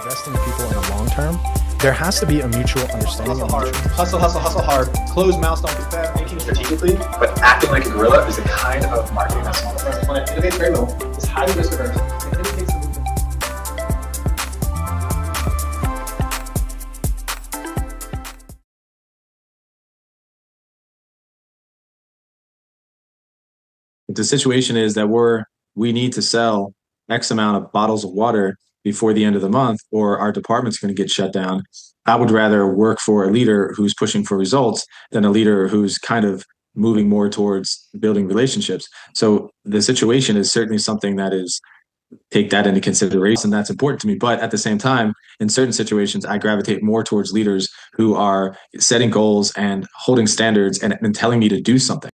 investing in people in the long term, there has to be a mutual understanding. Hustle hard. Close mouths don't get fed. Thinking strategically, but acting like a gorilla is the kind of marketing that's small firms want to innovate very little. It's highly risk averse. And it takes the movement. The situation is that we need to sell X amount of bottles of water before the end of the month, or our department's going to get shut down. I would rather work for a leader who's pushing for results than a leader who's kind of moving more towards building relationships. So the situation is certainly something that is, take that into consideration. And that's important to me. But at the same time, in certain situations, I gravitate more towards leaders who are setting goals and holding standards and telling me to do something.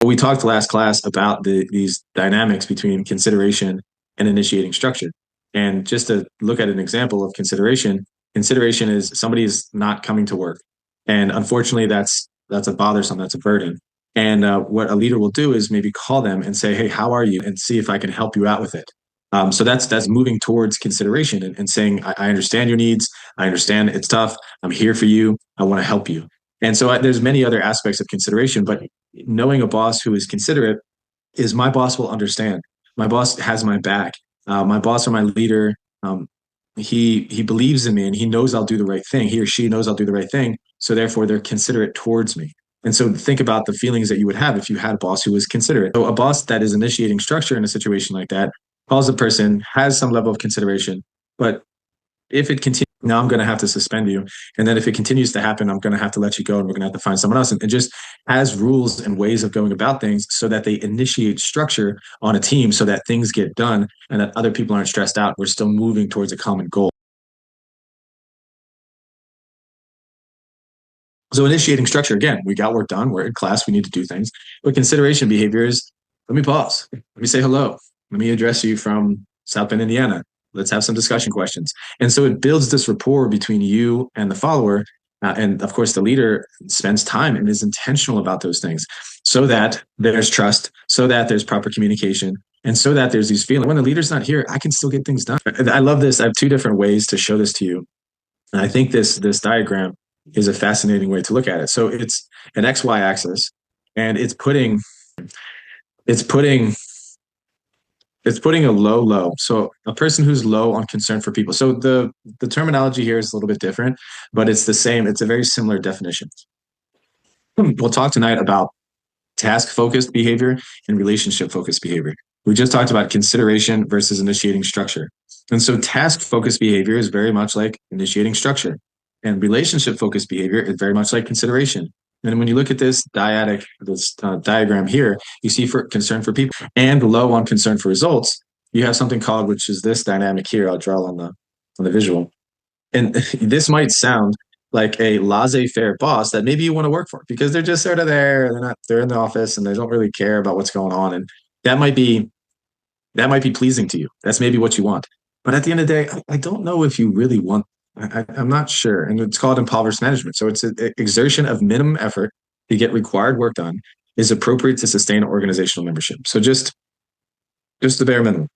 We talked last class about these dynamics between consideration and initiating structure. And just to look at an example of consideration is somebody is not coming to work. And unfortunately, that's a bothersome, that's a burden. And what a leader will do is maybe call them and say, hey, how are you? And see if I can help you out with it. So that's moving towards consideration and saying, I understand your needs. I understand it's tough. I'm here for you. I want to help you. And so there's many other aspects of consideration, but knowing a boss who is considerate is my boss will understand. My boss has my back. My boss or my leader, he believes in me and he knows I'll do the right thing. He or she knows I'll do the right thing. So therefore, they're considerate towards me. And so think about the feelings that you would have if you had a boss who was considerate. So a boss that is initiating structure in a situation like that calls a person, has some level of consideration, but if it continues, now I'm going to have to suspend you. And then if it continues to happen, I'm going to have to let you go and we're going to have to find someone else. And just has rules and ways of going about things so that they initiate structure on a team so that things get done and that other people aren't stressed out. We're still moving towards a common goal. So initiating structure, again, we got work done. We're in class. We need to do things. But consideration behavior is, let me pause. Let me say hello. Let me address you from South Bend, Indiana. Let's have some discussion questions. And so it builds this rapport between you and the follower. And of course, the leader spends time and is intentional about those things so that there's trust, so that there's proper communication, and so that there's these feelings. When the leader's not here, I can still get things done. I love this. I have two different ways to show this to you. And I think this diagram is a fascinating way to look at it. So it's an XY axis, and it's putting a low. So a person who's low on concern for people. So the terminology here is a little bit different, but it's the same. It's a very similar definition. We'll talk tonight about task-focused behavior and relationship-focused behavior. We just talked about consideration versus initiating structure. And so task-focused behavior is very much like initiating structure. And relationship-focused behavior is very much like consideration. And when you look at this diagram here, you see for concern for people and low on concern for results, you have something called, which is this dynamic here. I'll draw on the visual. And this might sound like a laissez-faire boss that maybe you want to work for because they're just sort of there. They're in the office and they don't really care about what's going on. And that might be pleasing to you. That's maybe what you want. But at the end of the day, I don't know if you really want. I'm not sure. And it's called impoverished management. So it's an exertion of minimum effort to get required work done is appropriate to sustain organizational membership. So just the bare minimum.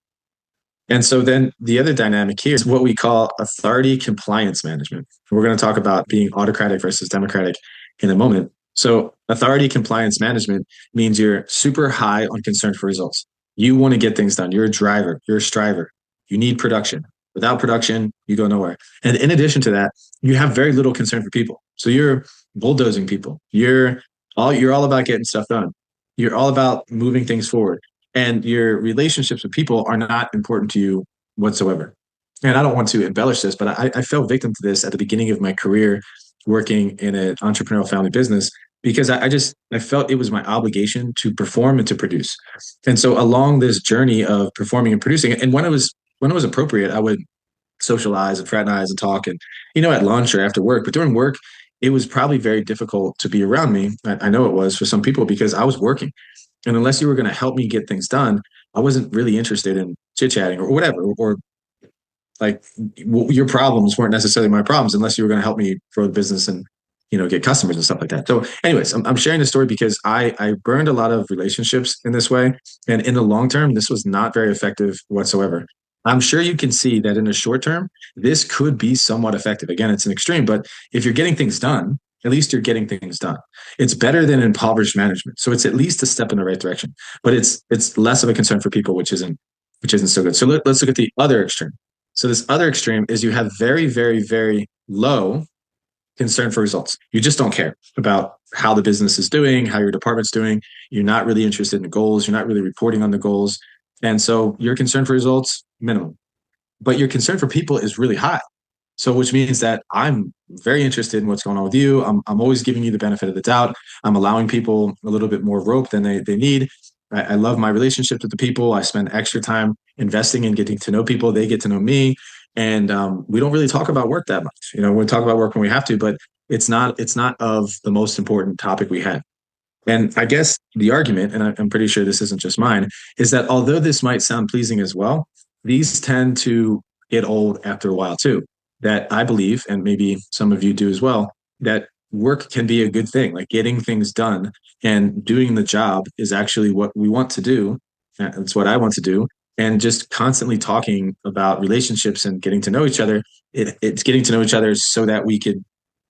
And so then the other dynamic here is what we call authority compliance management. We're going to talk about being autocratic versus democratic in a moment. So authority compliance management means you're super high on concern for results. You want to get things done. You're a driver. You're a striver. You need production. Without production, you go nowhere. And in addition to that, you have very little concern for people. So you're bulldozing people. You're all about getting stuff done. You're all about moving things forward. And your relationships with people are not important to you whatsoever. And I don't want to embellish this, but I fell victim to this at the beginning of my career working in an entrepreneurial family business because I felt it was my obligation to perform and to produce. And so along this journey of performing and producing, and when it was appropriate, I would socialize and fraternize and talk and, at lunch or after work. But during work, it was probably very difficult to be around me. I know it was for some people because I was working. And unless you were going to help me get things done, I wasn't really interested in chit-chatting or whatever, or like your problems weren't necessarily my problems unless you were going to help me grow the business and get customers and stuff like that. So anyways, I'm sharing this story because I burned a lot of relationships in this way. And in the long term, this was not very effective whatsoever. I'm sure you can see that in the short term, this could be somewhat effective. Again, it's an extreme, but if you're getting things done, at least you're getting things done. It's better than impoverished management. So it's at least a step in the right direction, but it's less of a concern for people, which isn't so good. So let's look at the other extreme. So this other extreme is you have very, very, very low concern for results. You just don't care about how the business is doing, how your department's doing. You're not really interested in the goals. You're not really reporting on the goals. And so your concern for results, minimum. But your concern for people is really high. So which means that I'm very interested in what's going on with you. I'm always giving you the benefit of the doubt. I'm allowing people a little bit more rope than they need. I love my relationships with the people. I spend extra time investing in getting to know people. They get to know me. And we don't really talk about work that much. We talk about work when we have to, but it's not of the most important topic we have. And I guess the argument, and I'm pretty sure this isn't just mine, is that although this might sound pleasing as well, these tend to get old after a while too. That I believe, and maybe some of you do as well, that work can be a good thing. Like getting things done and doing the job is actually what we want to do. It's what I want to do. And just constantly talking about relationships and getting to know each other, it's getting to know each other so that we could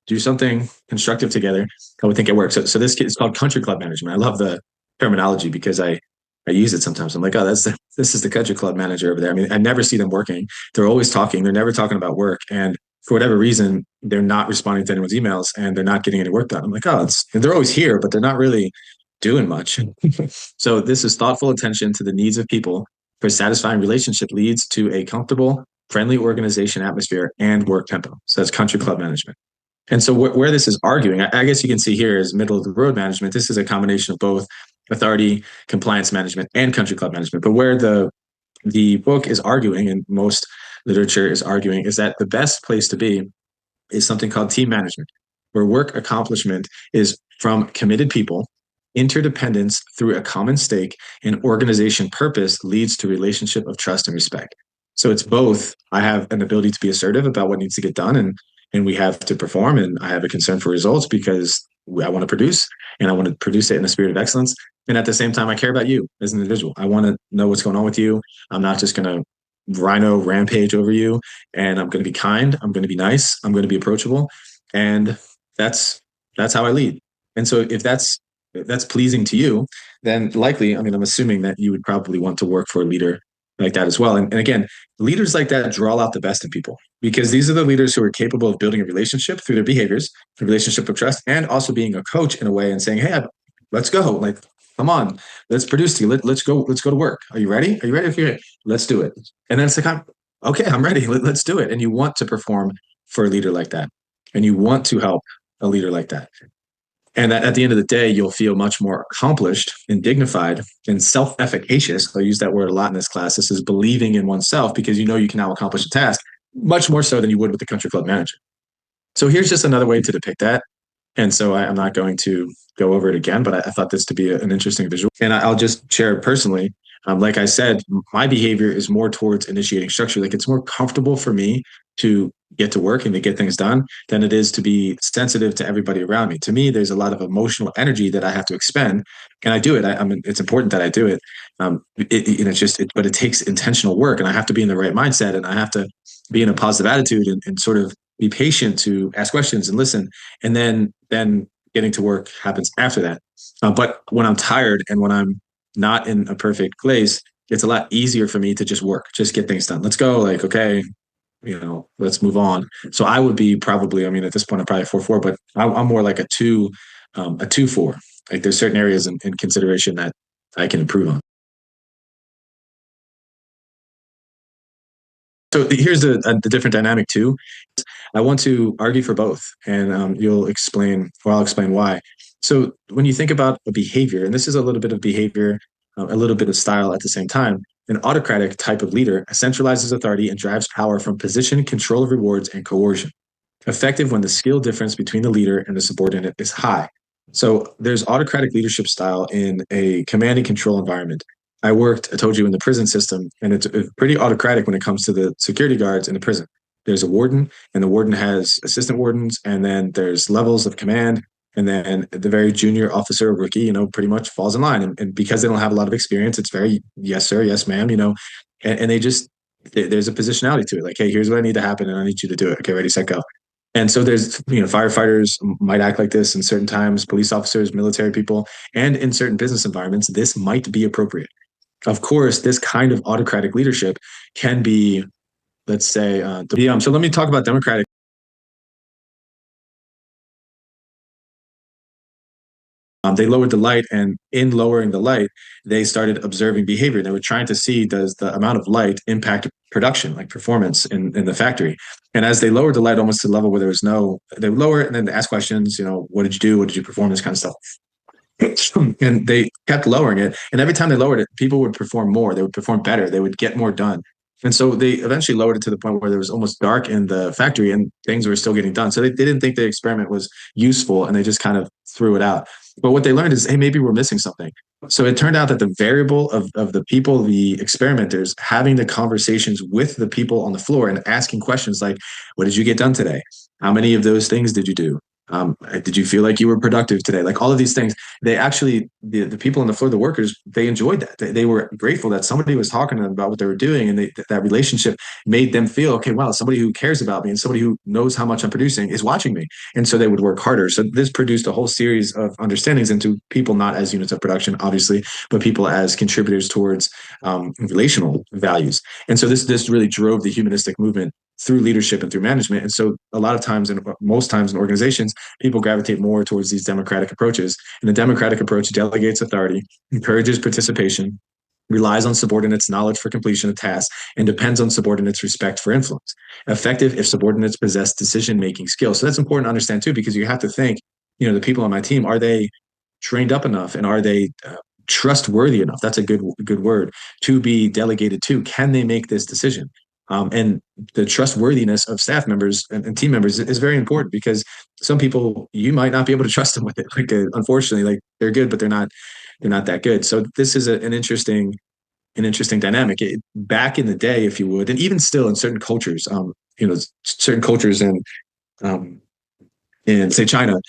do something constructive together. I would think it works. So this is called country club management. I love the terminology because I use it sometimes. I'm like, oh, this is the country club manager over there. I mean, I never see them working. They're always talking. They're never talking about work. And for whatever reason, they're not responding to anyone's emails and they're not getting any work done. I'm like, oh, they're always here, but they're not really doing much. So this is thoughtful attention to the needs of people for satisfying relationship leads to a comfortable, friendly organization atmosphere and work tempo. So that's country club management. And so where this is arguing, I guess you can see here is middle of the road management. This is a combination of both authority, compliance management, and country club management. But where the book is arguing, and most literature is arguing, is that the best place to be is something called team management, where work accomplishment is from committed people, interdependence through a common stake, and organization purpose leads to relationship of trust and respect. So it's both. I have an ability to be assertive about what needs to get done, and we have to perform, and I have a concern for results because I want to produce, and I want to produce it in a spirit of excellence. And at the same time, I care about you as an individual. I want to know what's going on with you. I'm not just going to rhino rampage over you, and I'm going to be kind. I'm going to be nice. I'm going to be approachable. And that's how I lead. And so if that's pleasing to you, then likely, I mean, I'm assuming that you would probably want to work for a leader like that as well. And again, leaders like that draw out the best in people because these are the leaders who are capable of building a relationship through their behaviors, a relationship of trust, and also being a coach in a way and saying, hey, let's go. Like, come on, let's produce you. Let's go to work. Are you ready? Are you ready? If you're ready, let's do it. And then it's like, I'm ready. Let's do it. And you want to perform for a leader like that. And you want to help a leader like that. And at the end of the day, you'll feel much more accomplished and dignified and self-efficacious. I use that word a lot in this class. This is believing in oneself because you know you can now accomplish a task much more so than you would with the country club manager. So here's just another way to depict that. And so I'm not going to go over it again, but I thought this to be an interesting visual. And I'll just share it personally. Like I said, my behavior is more towards initiating structure. Like it's more comfortable for me to get to work and to get things done than it is to be sensitive to everybody around me. To me, there's a lot of emotional energy that I have to expend, and I do it. I mean, it's important that I do it. But it takes intentional work, and I have to be in the right mindset, and I have to be in a positive attitude and sort of be patient to ask questions and listen, and then getting to work happens after that. But when I'm tired and when I'm not in a perfect place, it's a lot easier for me to just work, just get things done. Let's go. Like, okay, let's move on. So I would be probably, I mean, at this point, I'm probably 4-4, but I'm more like a 2-4. Like there's certain areas in consideration that I can improve on. So here's the different dynamic too. I want to argue for both, and I'll explain why. So when you think about a behavior, and this is a little bit of behavior, a little bit of style at the same time, an autocratic type of leader centralizes authority and drives power from position, control of rewards, and coercion. Effective when the skill difference between the leader and the subordinate is high. So there's autocratic leadership style in a command and control environment. I told you, in the prison system, and it's pretty autocratic when it comes to the security guards in the prison. there's a warden, and the warden has assistant wardens, and then there's levels of command. And then the very junior officer, rookie, pretty much falls in line. And because they don't have a lot of experience, it's very, yes, sir, yes, ma'am, and they just, there's a positionality to it. Like, hey, here's what I need to happen, and I need you to do it. Okay, ready, set, go. And so there's, firefighters might act like this in certain times, police officers, military people, and in certain business environments, this might be appropriate. Of course, this kind of autocratic leadership can be, let's say, so let me talk about democratic. They lowered the light, and in lowering the light, they started observing behavior. They were trying to see, does the amount of light impact production, like performance in the factory? And as they lowered the light almost to the level where there was no, they would lower it and then ask questions, what did you do? What did you perform? This kind of stuff. And they kept lowering it. And every time they lowered it, people would perform more. They would perform better. They would get more done. And so they eventually lowered it to the point where there was almost dark in the factory and things were still getting done. So they didn't think the experiment was useful, and they just kind of threw it out. But what they learned is, hey, maybe we're missing something. So it turned out that the variable of the people, the experimenters, having the conversations with the people on the floor and asking questions like, what did you get done today? How many of those things did you do? Did you feel like you were productive today? Like all of these things, they actually, the people on the floor, the workers, they enjoyed that. They were grateful that somebody was talking to them about what they were doing. And that relationship made them feel, okay, wow, somebody who cares about me and somebody who knows how much I'm producing is watching me. And so they would work harder. So this produced a whole series of understandings into people, not as units of production, obviously, but people as contributors towards relational values. And so this really drove the humanistic movement through leadership and through management. And so a lot of times, and most times in organizations, people gravitate more towards these democratic approaches. And the democratic approach delegates authority, encourages participation, relies on subordinates' knowledge for completion of tasks, and depends on subordinates' respect for influence. Effective if subordinates possess decision-making skills. So that's important to understand too, because you have to think, the people on my team, are they trained up enough, and are they trustworthy enough? That's a good word to be delegated to. Can they make this decision? And the trustworthiness of staff members and team members is very important, because some people, you might not be able to trust them with it. Like, unfortunately, like they're good, but they're not that good. So this is an interesting dynamic. Back in the day, if you would, and even still in certain cultures, certain cultures in say China,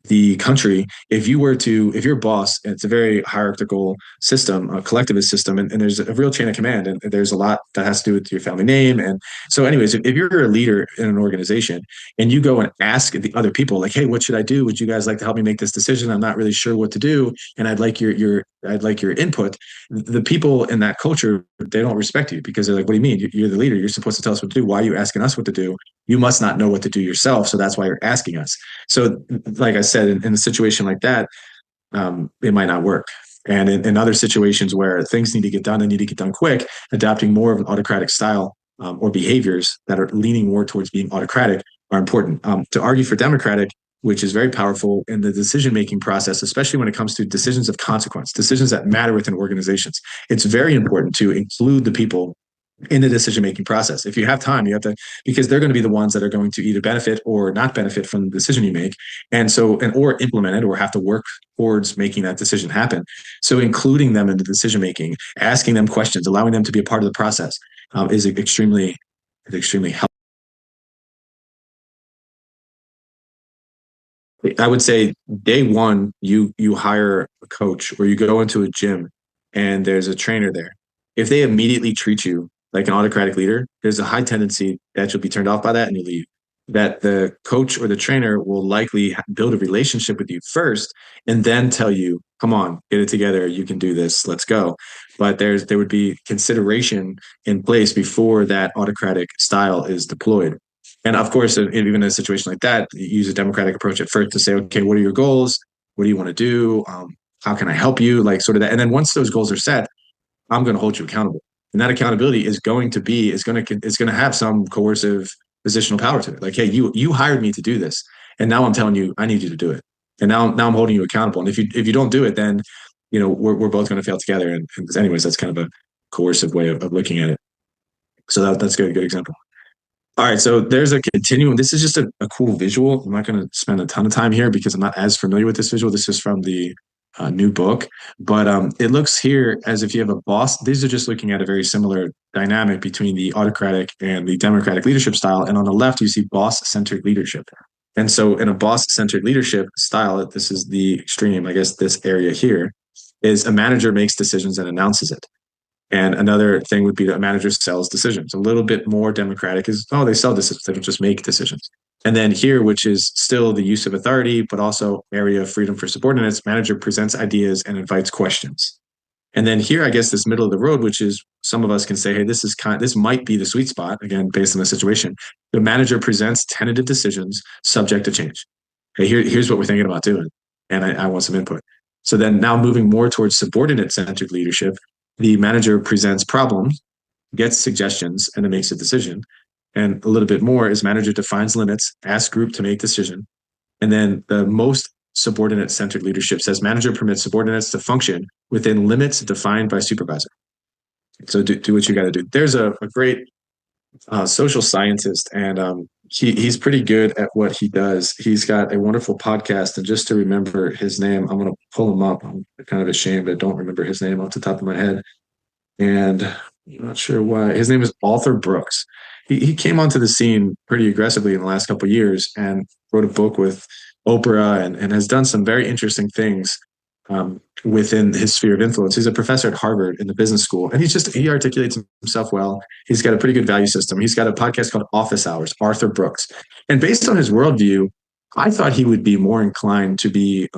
the country, if your boss, it's a very hierarchical system, a collectivist system, and there's a real chain of command, and there's a lot that has to do with your family name. And so anyways, if you're a leader in an organization and you go and ask the other people, like, hey, what should I do? Would you guys like to help me make this decision? I'm not really sure what to do, and I'd like your input. The people in that culture, they don't respect you, because they're like, what do you mean? You're the leader. You're supposed to tell us what to do. Why are you asking us what to do? You must not know what to do yourself. So that's why you're asking us. So like I said, in a situation like that, it might not work. And in other situations where things need to get done and need to get done quick, adopting more of an autocratic style or behaviors that are leaning more towards being autocratic are important. To argue for democratic, which is very powerful in the decision-making process, especially when it comes to decisions of consequence, decisions that matter within organizations, it's very important to include the people in the decision-making process. If you have time, you have to, because they're going to be the ones that are going to either benefit or not benefit from the decision you make. And so, or implement it, or have to work towards making that decision happen. So including them in the decision-making, asking them questions, allowing them to be a part of the process is extremely helpful. I would say day one, you hire a coach, or you go into a gym and there's a trainer there. If they immediately treat you like an autocratic leader, there's a high tendency that you'll be turned off by that and you leave. That the coach or the trainer will likely build a relationship with you first and then tell you, come on, get it together. You can do this. Let's go. But there would be consideration in place before that autocratic style is deployed. And of course, even in a situation like that, you use a democratic approach at first to say, okay, what are your goals? What do you want to do? How can I help you? Like sort of that. And then once those goals are set, I'm going to hold you accountable. And that accountability is going to have some coercive positional power to it. Like, hey, you hired me to do this, and now I'm telling you I need you to do it. And now I'm holding you accountable. And if you don't do it, then we're both going to fail together. And anyways, that's kind of a coercive way of looking at it. So that's a good example. All right, so there's a continuum. This is just a cool visual. I'm not going to spend a ton of time here because I'm not as familiar with this visual. This is from the new book, but it looks here as if you have a boss. These are just looking at a very similar dynamic between the autocratic and the democratic leadership style. And on the left, you see boss-centered leadership. And so in a boss-centered leadership style, this is the extreme, I guess this area here, is a manager makes decisions and announces it. And another thing would be that a manager sells decisions. A little bit more democratic is, oh, they sell decisions, they don't just make decisions. And then here, which is still the use of authority, but also area of freedom for subordinates, manager presents ideas and invites questions. And then here, I guess this middle of the road, which is some of us can say, hey, this might be the sweet spot, again, based on the situation. The manager presents tentative decisions subject to change. Hey, here's what we're thinking about doing. And I want some input. So then now moving more towards subordinate-centered leadership, the manager presents problems, gets suggestions, and then makes a decision. And a little bit more is manager defines limits, asks group to make decision. And then the most subordinate-centered leadership says manager permits subordinates to function within limits defined by supervisor. So do what you got to do. There's a great social scientist, and he's pretty good at what he does. He's got a wonderful podcast, and just to remember his name, I'm going to pull him up. I'm kind of ashamed I don't remember his name off the top of my head, and I'm not sure why. His name is Arthur Brooks. He came onto the scene pretty aggressively in the last couple of years and wrote a book with Oprah and has done some very interesting things within his sphere of influence. He's a professor at Harvard in the business school, and he articulates himself well. He's got a pretty good value system. He's got a podcast called Office Hours, Arthur Brooks. And based on his worldview, I thought he would be more inclined to be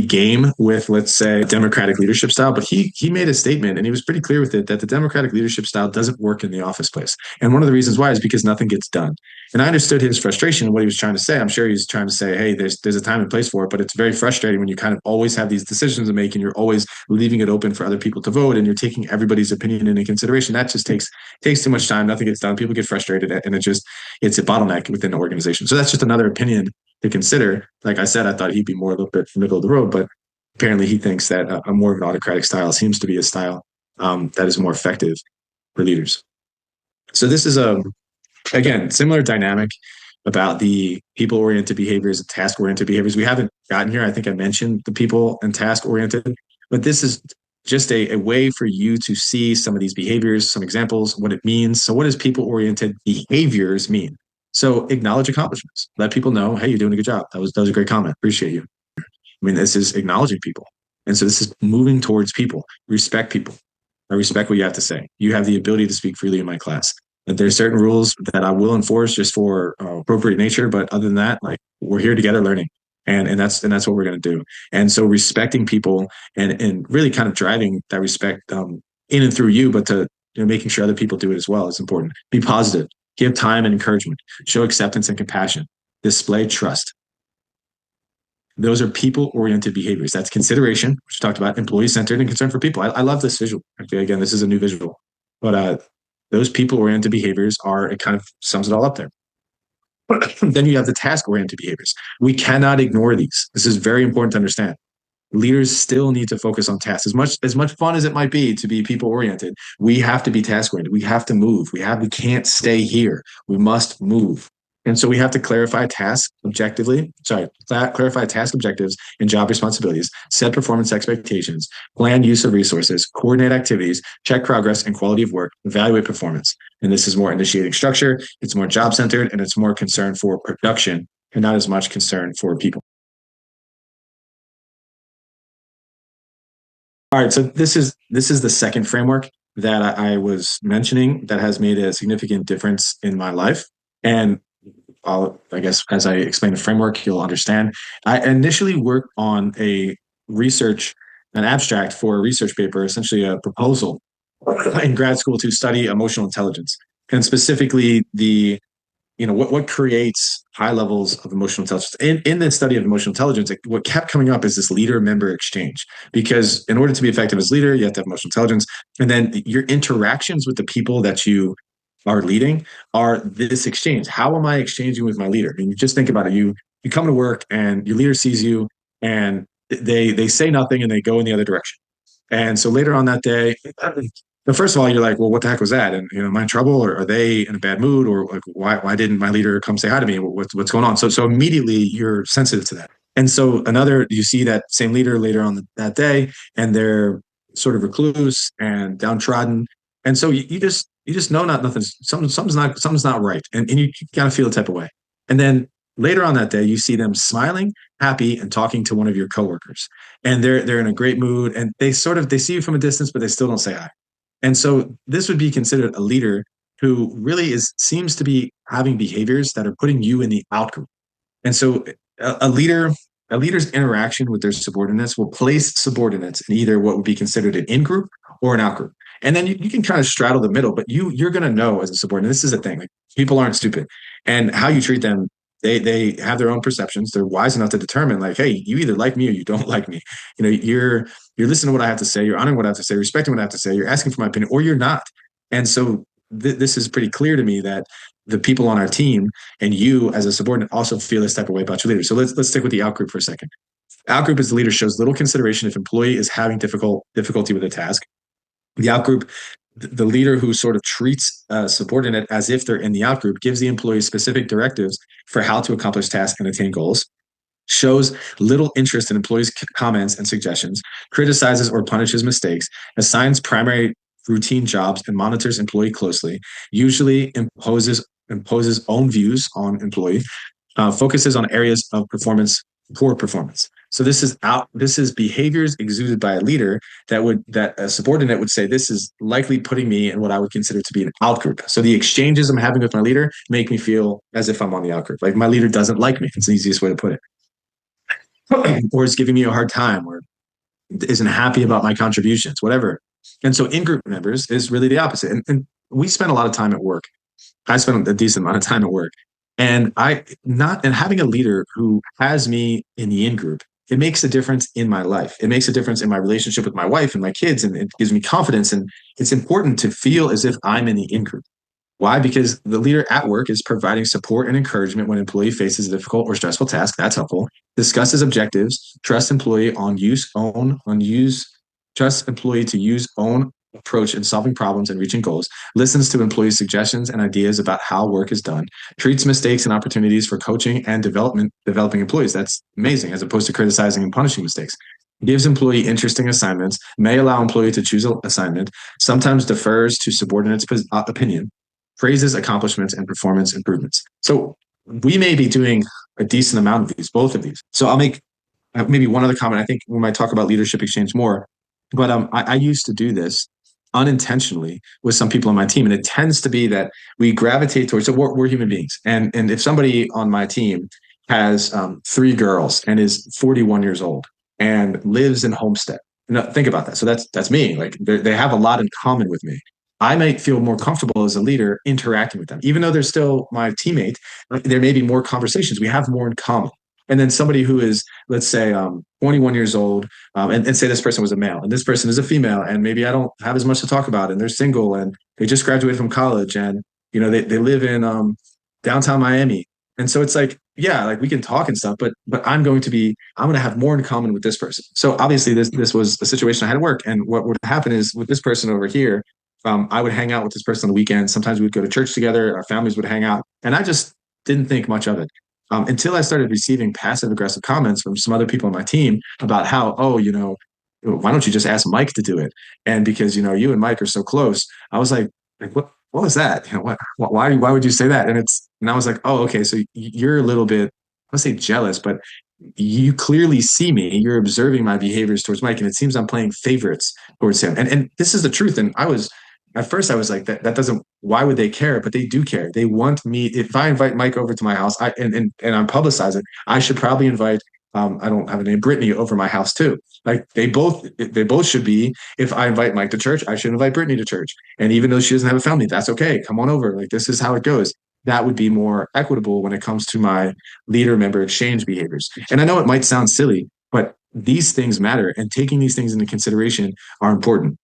game with, let's say, democratic leadership style. But he made a statement, and he was pretty clear with it, that the democratic leadership style doesn't work in the office place. And one of the reasons why is because nothing gets done. And I understood his frustration and what he was trying to say. I'm sure he's trying to say, hey, there's a time and place for it, but it's very frustrating when you kind of always have these decisions to make and you're always leaving it open for other people to vote and you're taking everybody's opinion into consideration. That just takes too much time. Nothing gets done. People get frustrated, and it's a bottleneck within the organization. So that's just another opinion to consider. Like I said, I thought he'd be more a little bit middle of the road, but apparently he thinks that a more of an autocratic style seems to be a style that is more effective for leaders. So this is again, similar dynamic about the people-oriented behaviors and task-oriented behaviors. We haven't gotten here. I think I mentioned the people and task-oriented, but this is just a way for you to see some of these behaviors, some examples, what it means. So what does people-oriented behaviors mean? So acknowledge accomplishments. Let people know, hey, you're doing a good job. That was a great comment. Appreciate you. I mean, this is acknowledging people. And so this is moving towards people. Respect people. I respect what you have to say. You have the ability to speak freely in my class. That there's certain rules that I will enforce just for appropriate nature. But other than that, like, we're here together learning. And that's what we're going to do. And so respecting people and really kind of driving that respect in and through you, but to making sure other people do it as well is important. Be positive. Give time and encouragement. Show acceptance and compassion. Display trust. Those are people-oriented behaviors. That's consideration, which we talked about, employee-centered and concern for people. I love this visual. Okay, again, this is a new visual. But those people-oriented behaviors it kind of sums it all up there. Then you have the task-oriented behaviors. We cannot ignore these. This is very important to understand. Leaders still need to focus on tasks. As much fun as it might be to be people-oriented, we have to be task-oriented. We have to move. We can't stay here. We must move. And so we have to clarify task objectives and job responsibilities, set performance expectations, plan use of resources, coordinate activities, check progress and quality of work, evaluate performance. And this is more initiating structure, it's more job-centered, and it's more concern for production and not as much concern for people. All right, so this is the second framework that I was mentioning that has made a significant difference in my life. And I guess as I explain the framework, you'll understand. I initially worked on an abstract for a research paper, essentially a proposal in grad school to study emotional intelligence, and specifically what creates high levels of emotional intelligence. In the study of emotional intelligence, what kept coming up is this leader-member exchange, because in order to be effective as leader, you have to have emotional intelligence, and then your interactions with the people that you are leading are this exchange. How am I exchanging with my leader? I mean, you just think about it. You come to work and your leader sees you and they say nothing and they go in the other direction. And so later on that day, first of all, you're like, well, what the heck was that? And am I in trouble, or are they in a bad mood, or like, why didn't my leader come say hi to me? What's going on? So immediately you're sensitive to that. And so you see that same leader later on that day, and they're sort of recluse and downtrodden. And so you just know not nothing's something's not right. And you kind of feel the type of way. And then later on that day, you see them smiling, happy, and talking to one of your coworkers. And they're in a great mood and they see you from a distance, but they still don't say hi. And so this would be considered a leader who really seems to be having behaviors that are putting you in the out group. And so a leader, a leader's interaction with their subordinates will place subordinates in either what would be considered an in group or an out group. And then you can kind of straddle the middle, but you're going to know as a subordinate. This is a thing. Like, people aren't stupid, and how you treat them, they have their own perceptions. They're wise enough to determine, like, hey, you either like me or you don't like me. You're listening to what I have to say. You're honoring what I have to say. Respecting what I have to say. You're asking for my opinion, or you're not. And so this is pretty clear to me that the people on our team and you as a subordinate also feel this type of way about your leader. So let's stick with the out group for a second. Out group as the leader shows little consideration if employee is having difficulty with a task. The out group, the leader who sort of treats a subordinate as if they're in the out group, gives the employee specific directives for how to accomplish tasks and attain goals, shows little interest in employees' comments and suggestions, criticizes or punishes mistakes, assigns primary routine jobs and monitors employee closely, usually imposes own views on employee, focuses on areas of poor performance. So this is behaviors exuded by a leader that a subordinate would say, this is likely putting me in what I would consider to be an out group. So the exchanges I'm having with my leader make me feel as if I'm on the out group. Like, my leader doesn't like me. It's the easiest way to put it. Or is giving me a hard time, or isn't happy about my contributions, whatever. And so in-group members is really the opposite. And we spend a lot of time at work. I spend a decent amount of time at work. And having a leader who has me in the in-group, it makes a difference in my life. It makes a difference in my relationship with my wife and my kids, and it gives me confidence. And it's important to feel as if I'm in the in-group. Why? Because the leader at work is providing support and encouragement when employee faces a difficult or stressful task. That's helpful. Discusses objectives, trusts employee trusts employee to use own approach in solving problems and reaching goals, listens to employees' suggestions and ideas about how work is done, treats mistakes and opportunities for coaching and developing employees. That's amazing, as opposed to criticizing and punishing mistakes. Gives employee interesting assignments, may allow employee to choose an assignment, sometimes defers to subordinates' opinion, praises accomplishments and performance improvements. So we may be doing a decent amount of these, both of these. So I'll make maybe one other comment. I think we might talk about leadership exchange more, but I used to do this unintentionally with some people on my team. And it tends to be that we gravitate towards, so we're human beings. And if somebody on my team has 3 girls and is 41 years old and lives in Homestead, think about that. So that's me. Like, they have a lot in common with me. I might feel more comfortable as a leader interacting with them, even though they're still my teammate. There may be more conversations. We have more in common. And then somebody who is, let's say, 21 years old, and say this person was a male and this person is a female, and maybe I don't have as much to talk about, and they're single and they just graduated from college, and they live in downtown Miami. And so it's like, yeah, like, we can talk and stuff, but I'm going to have more in common with this person. So obviously this was a situation I had to work. And what would happen is, with this person over here, I would hang out with this person on the weekend. Sometimes we would go to church together. Our families would hang out. And I just didn't think much of it. Until I started receiving passive aggressive comments from some other people on my team about how, why don't you just ask Mike to do it? And because, you and Mike are so close, I was like what was that? Why would you say that? And I was like, oh, okay. So you're a little bit, I would say jealous, but you clearly see me, you're observing my behaviors towards Mike. And it seems I'm playing favorites towards him. And this is the truth. And at first I was like, that doesn't, why would they care? But they do care. They want me. If I invite Mike over to my house, and I'm publicizing, I should probably invite, I don't have a name, Brittany, over my house too. Like, they both should be. If I invite Mike to church, I should invite Brittany to church. And even though she doesn't have a family, that's okay. Come on over. Like, this is how it goes. That would be more equitable when it comes to my leader member exchange behaviors. And I know it might sound silly, but these things matter, and taking these things into consideration are important.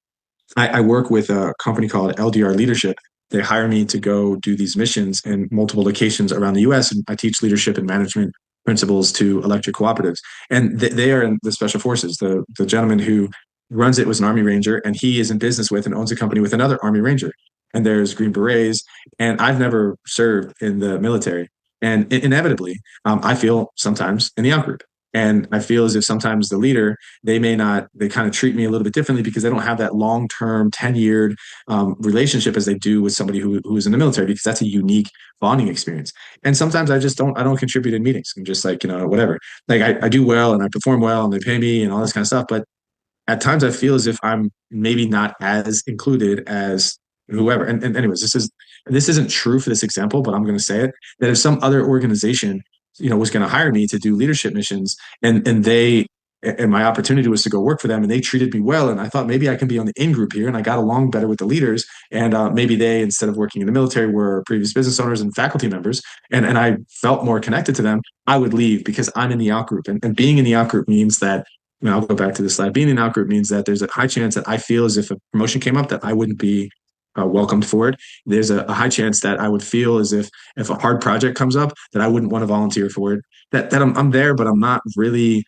I work with a company called LDR Leadership. They hire me to go do these missions in multiple locations around the US. And I teach leadership and management principles to electric cooperatives. And they are in the special forces. The gentleman who runs it was an Army Ranger, and he is in business with and owns a company with another Army Ranger. And there's Green Berets. And I've never served in the military. And inevitably, I feel sometimes in the out group. And I feel as if sometimes the leader, they kind of treat me a little bit differently because they don't have that long-term, tenured relationship as they do with somebody who is in the military, because that's a unique bonding experience. And sometimes I don't contribute in meetings. I'm just like, whatever. Like I do well and I perform well and they pay me and all this kind of stuff. But at times I feel as if I'm maybe not as included as whoever. And anyways, this isn't true for this example, but I'm going to say it, that if some other organization, was going to hire me to do leadership missions, and my opportunity was to go work for them, and they treated me well, and I thought maybe I can be on the in group here, and I got along better with the leaders, and maybe they, instead of working in the military, were previous business owners and faculty members, and I felt more connected to them, I would leave because I'm in the out group. And being in the out group means that, I'll go back to this slide. Being in the out group means that there's a high chance that I feel as if a promotion came up that I wouldn't be welcomed for it. There's a high chance that I would feel as if a hard project comes up that I wouldn't want to volunteer for it. That I'm there, but I'm not really.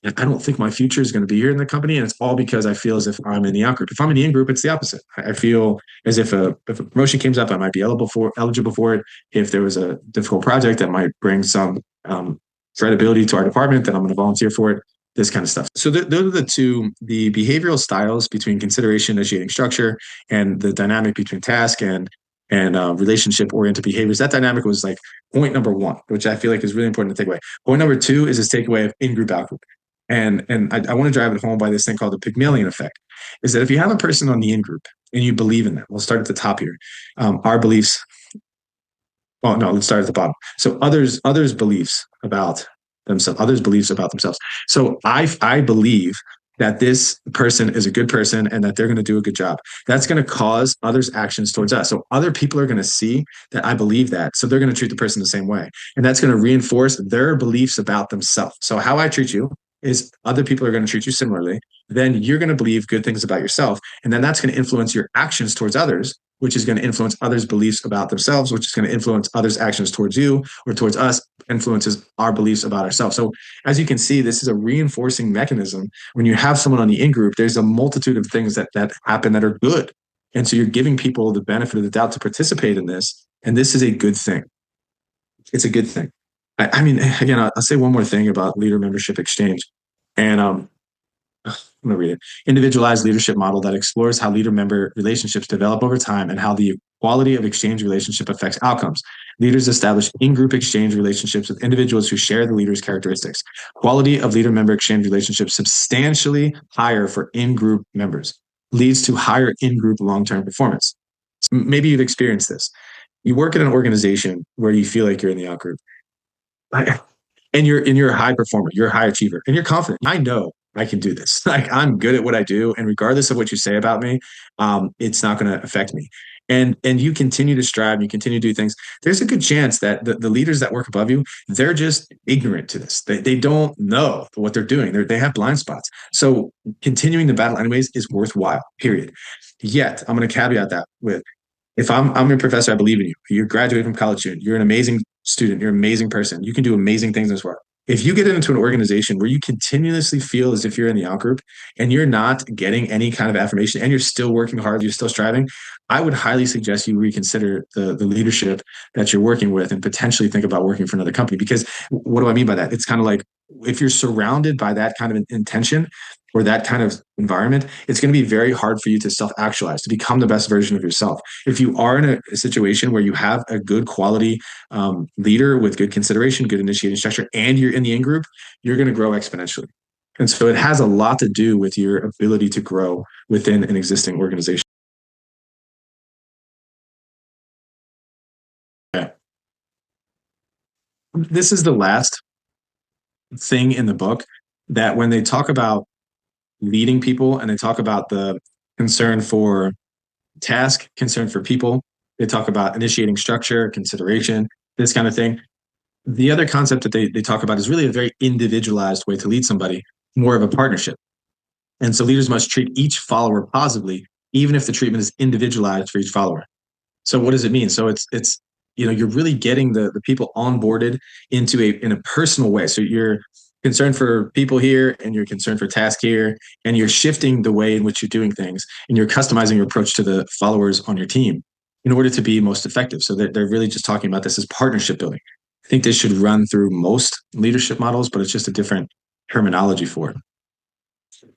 I don't think my future is going to be here in the company, and it's all because I feel as if I'm in the out group. If I'm in the in group, it's the opposite. I feel as if a promotion comes up, I might be eligible for it. If there was a difficult project that might bring some credibility to our department, then I'm going to volunteer for it. This kind of stuff. So those are the behavioral styles between consideration, initiating structure, and the dynamic between task and relationship-oriented behaviors. That dynamic was like point number one, which I feel like is really important to take away. Point number two is this takeaway of in-group, out-group. And I want to drive it home by this thing called the Pygmalion effect, is that if you have a person on the in-group and you believe in them, we'll start at the top here. Our beliefs, well, no, let's start at the bottom. So others' beliefs about themselves. So I believe that this person is a good person and that they're going to do a good job. That's going to cause others' actions towards us. So other people are going to see that I believe that. So they're going to treat the person the same way. And that's going to reinforce their beliefs about themselves. So how I treat you is other people are going to treat you similarly. Then you're going to believe good things about yourself. And then that's going to influence your actions towards others, which is going to influence others' beliefs about themselves, which is going to influence others' actions towards you or towards us, influences our beliefs about ourselves. So as you can see, this is a reinforcing mechanism. When you have someone on the in-group, there's a multitude of things that happen that are good. And so you're giving people the benefit of the doubt to participate in this. And this is a good thing. It's a good thing. I mean, again, I'll say one more thing about leader membership exchange. And I'm going to read it. Individualized leadership model that explores how leader-member relationships develop over time and how the quality of exchange relationship affects outcomes. Leaders establish in-group exchange relationships with individuals who share the leader's characteristics. Quality of leader-member exchange relationships substantially higher for in-group members, leads to higher in-group long-term performance. So maybe you've experienced this. You work in an organization where you feel like you're in the out-group. And you're a high performer, you're a high achiever, and you're confident. I know I can do this. Like, I'm good at what I do. And regardless of what you say about me, it's not going to affect me. And you continue to strive, you continue to do things. There's a good chance that the leaders that work above you, they're just ignorant to this. They don't know what they're doing. They have blind spots. So continuing the battle anyways is worthwhile, period. Yet, I'm going to caveat that with, if I'm your professor, I believe in you. You're graduating from college soon. You're an amazing student. You're an amazing person. You can do amazing things as well. If you get into an organization where you continuously feel as if you're in the out group and you're not getting any kind of affirmation and you're still working hard, you're still striving, I would highly suggest you reconsider the leadership that you're working with and potentially think about working for another company. Because what do I mean by that? It's kind of like, if you're surrounded by that kind of intention or that kind of environment, it's going to be very hard for you to self-actualize, to become the best version of yourself. If you are in a situation where you have a good quality leader with good consideration, good initiating structure, and you're in the in-group, you're going to grow exponentially. And so it has a lot to do with your ability to grow within an existing organization. Okay. This is the last thing in the book that when they talk about leading people and they talk about the concern for task, concern for people, they talk about initiating structure, consideration, this kind of thing. The other concept that they talk about is really a very individualized way to lead somebody, more of a partnership. And so leaders must treat each follower positively, even if the treatment is individualized for each follower. So what does it mean? So it's you're really getting the people onboarded in a personal way. So you're concerned for people here and you're concerned for task here, and you're shifting the way in which you're doing things, and you're customizing your approach to the followers on your team in order to be most effective. So they're really just talking about this as partnership building. I think this should run through most leadership models, but it's just a different terminology for it.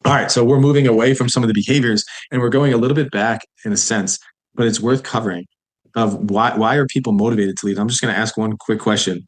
All right, so we're moving away from some of the behaviors and we're going a little bit back in a sense, but it's worth covering of why are people motivated to lead? I'm just going to ask one quick question.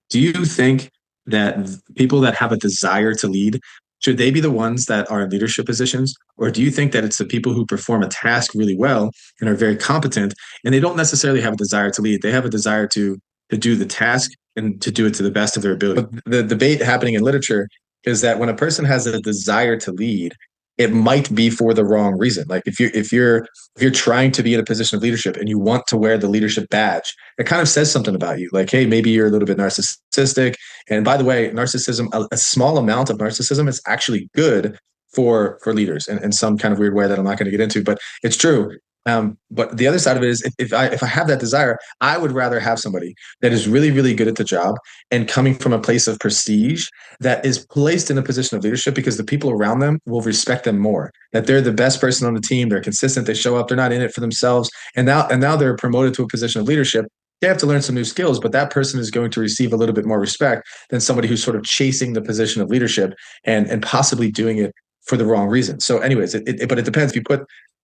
Do you think that people that have a desire to lead, should they be the ones that are in leadership positions? Or do you think that it's the people who perform a task really well and are very competent and they don't necessarily have a desire to lead? They have a desire to do the task and to do it to the best of their ability. But the debate happening in literature is that when a person has a desire to lead, it might be for the wrong reason. Like if you're trying to be in a position of leadership and you want to wear the leadership badge, it kind of says something about you. Like, hey, maybe you're a little bit narcissistic. And by the way, narcissism, a small amount of narcissism is actually good for leaders in some kind of weird way that I'm not going to get into, but it's true. But the other side of it is if I have that desire, I would rather have somebody that is really, really good at the job and coming from a place of prestige that is placed in a position of leadership because the people around them will respect them more. That they're the best person on the team, they're consistent, they show up, they're not in it for themselves. And now they're promoted to a position of leadership. They have to learn some new skills, but that person is going to receive a little bit more respect than somebody who's sort of chasing the position of leadership and possibly doing it for the wrong reason. So anyways, but it depends.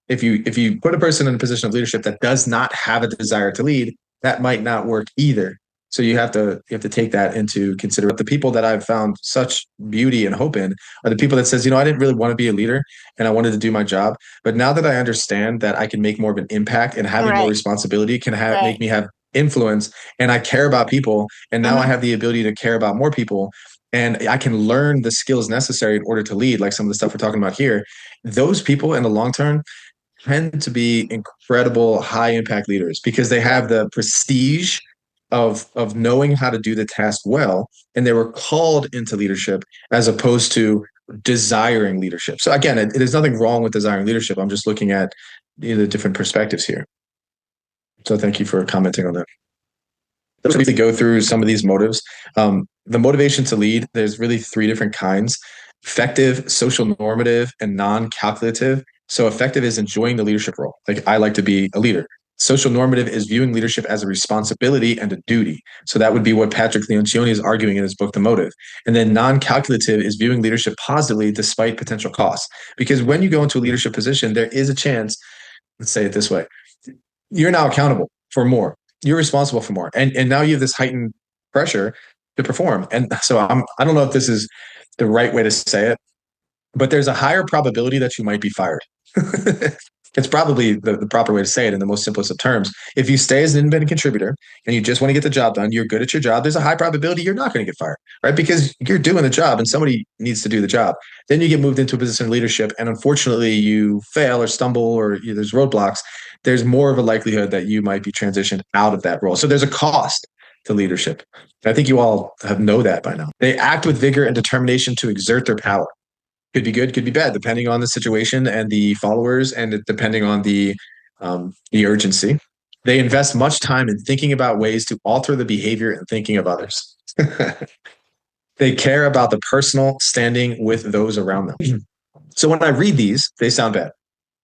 If you put a person in a position of leadership that does not have a desire to lead, that might not work either. So you have to take that into consideration. The people that I've found such beauty and hope in are the people that says, I didn't really want to be a leader and I wanted to do my job, but now that I understand that I can make more of an impact and having more responsibility can make me have influence, and I care about people, and now I have the ability to care about more people, and I can learn the skills necessary in order to lead, like some of the stuff we're talking about here. Those people in the long term tend to be incredible high impact leaders because they have the prestige of knowing how to do the task well, and they were called into leadership as opposed to desiring leadership. So again, there's nothing wrong with desiring leadership. I'm just looking at the different perspectives here. So thank you for commenting on that. Let's quickly go through some of these motives. The motivation to lead, there's really three different kinds: effective, social normative, and non-calculative. So effective is enjoying the leadership role. Like, I like to be a leader. Social normative is viewing leadership as a responsibility and a duty. So that would be what Patrick Lencioni is arguing in his book, The Motive. And then non-calculative is viewing leadership positively despite potential costs. Because when you go into a leadership position, there is a chance, let's say it this way, you're now accountable for more. You're responsible for more. And now you have this heightened pressure to perform. And so I don't know if this is the right way to say it, but there's a higher probability that you might be fired. It's probably the proper way to say it in the most simplest of terms. If you stay as an independent contributor and you just want to get the job done, you're good at your job, there's a high probability you're not going to get fired, right? Because you're doing the job and somebody needs to do the job. Then you get moved into a position of leadership, and unfortunately you fail or stumble or there's roadblocks. There's more of a likelihood that you might be transitioned out of that role. So there's a cost to leadership. I think you all know that by now. They act with vigor and determination to exert their power. Could be good, could be bad, depending on the situation and the followers, and depending on the urgency. They invest much time in thinking about ways to alter the behavior and thinking of others. They care about the personal standing with those around them. So when I read these, they sound bad.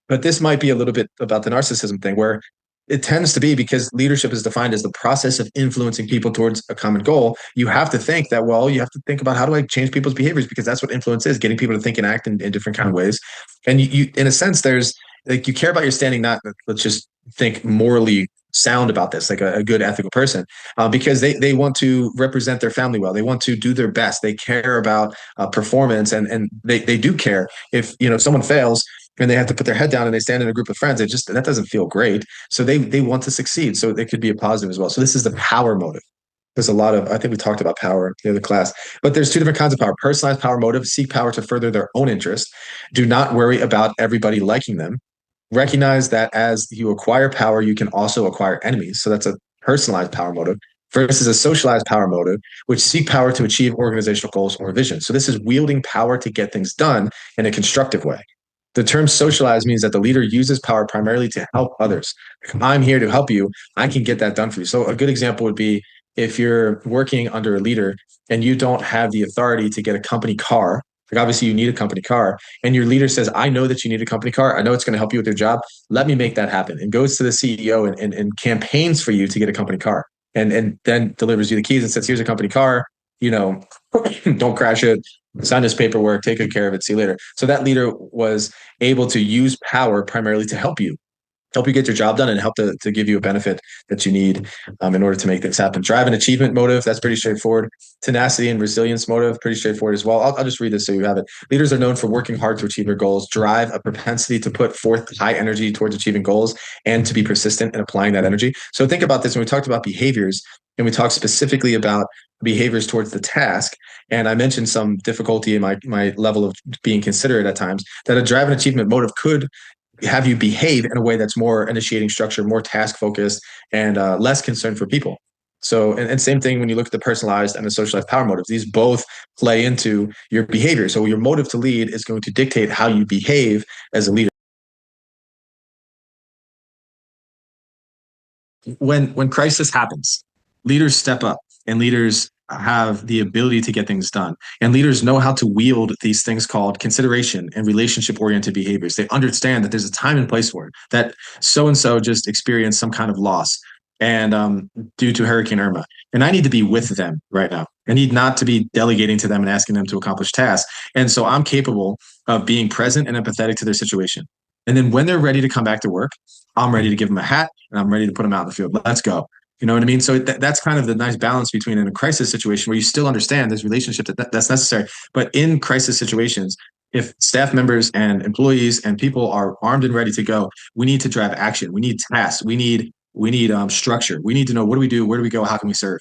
But this might be a little bit about the narcissism thing, where it tends to be, because leadership is defined as the process of influencing people towards a common goal. You have to think that, you have to think about, how do I change people's behaviors? Because that's what influence is, getting people to think and act in different kind of ways. And you in a sense, there's like, you care about your standing, not, let's just think morally sound about this, like a good ethical person, because they want to represent their family well. They want to do their best. They care about performance, and they do care if someone fails and they have to put their head down and they stand in a group of friends. That doesn't feel great. So they want to succeed. So it could be a positive as well. So this is the power motive. There's a lot of, I think we talked about power in the other class, but there's two different kinds of power. Personalized power motive: seek power to further their own interest. Do not worry about everybody liking them. Recognize that as you acquire power, you can also acquire enemies. So that's a personalized power motive versus a socialized power motive, which seek power to achieve organizational goals or vision. So this is wielding power to get things done in a constructive way. The term socialize means that the leader uses power primarily to help others. If I'm here to help you, I can get that done for you. So a good example would be if you're working under a leader and you don't have the authority to get a company car. Like, obviously you need a company car, and your leader says, I know that you need a company car. I know it's going to help you with your job. Let me make that happen. And goes to the CEO and campaigns for you to get a company car, and then delivers you the keys and says, here's a company car, don't crash it. sign this paperwork, take good care of it, see you later. So that leader was able to use power primarily to help you get your job done and help to give you a benefit that you need in order to make this happen. Drive and achievement motive, that's pretty straightforward. Tenacity and resilience motive, pretty straightforward as well. I'll just read this so you have it. Leaders are known for working hard to achieve their goals. Drive, a propensity to put forth high energy towards achieving goals and to be persistent in applying that energy. So think about this when we talked about behaviors, and we talked specifically about behaviors towards the task. And I mentioned some difficulty in my level of being considerate at times, that a drive and achievement motive could have you behave in a way that's more initiating structure, more task focused, and less concern for people. So, and same thing when you look at the personalized and the socialized power motives, these both play into your behavior. So your motive to lead is going to dictate how you behave as a leader. When crisis happens, leaders step up, and leaders have the ability to get things done. And leaders know how to wield these things called consideration and relationship oriented behaviors. They understand that there's a time and place for it, that so-and-so just experienced some kind of loss and due to Hurricane Irma. And I need to be with them right now. I need not to be delegating to them and asking them to accomplish tasks. And so I'm capable of being present and empathetic to their situation. And then when they're ready to come back to work, I'm ready to give them a hat and I'm ready to put them out in the field. Let's go. You know what I mean? So that's kind of the nice balance between in a crisis situation where you still understand there's relationship that's necessary. But in crisis situations, if staff members and employees and people are armed and ready to go, we need to drive action. We need tasks. We need structure. We need to know, what do we do? Where do we go? How can we serve?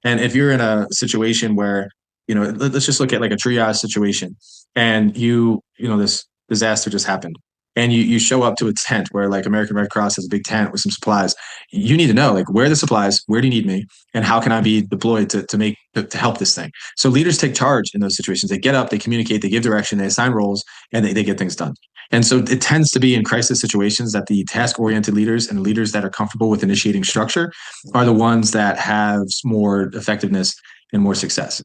And if you're in a situation where, let's just look at like a triage situation, and this disaster just happened, and you show up to a tent where like American Red Cross has a big tent with some supplies. You need to know, like, where are the supplies, where do you need me, and how can I be deployed to help this thing? So leaders take charge in those situations. They get up, they communicate, they give direction, they assign roles, and they get things done. And so it tends to be in crisis situations that the task-oriented leaders and leaders that are comfortable with initiating structure are the ones that have more effectiveness and more success.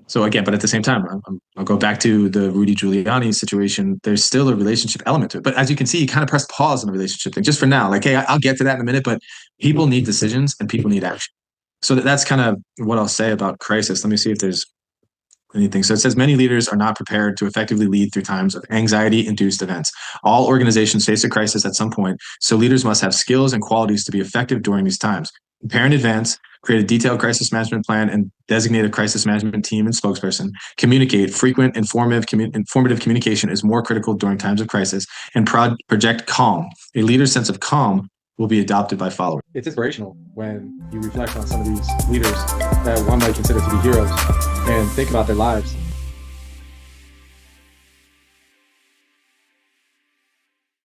So again, but at the same time, I'll go back to the Rudy Giuliani situation. There's still a relationship element to it. But as you can see, you kind of press pause on the relationship thing just for now. Like, hey, I'll get to that in a minute, but people need decisions and people need action. So that's kind of what I'll say about crisis. Let me see if there's anything. So it says many leaders are not prepared to effectively lead through times of anxiety-induced events. All organizations face a crisis at some point, so leaders must have skills and qualities to be effective during these times. Prepare in advance, create a detailed crisis management plan, and designate a crisis management team and spokesperson. Communicate. Frequent, informative communication is more critical during times of crisis, and project calm. A leader's sense of calm will be adopted by followers. It's inspirational when you reflect on some of these leaders that one might consider to be heroes and think about their lives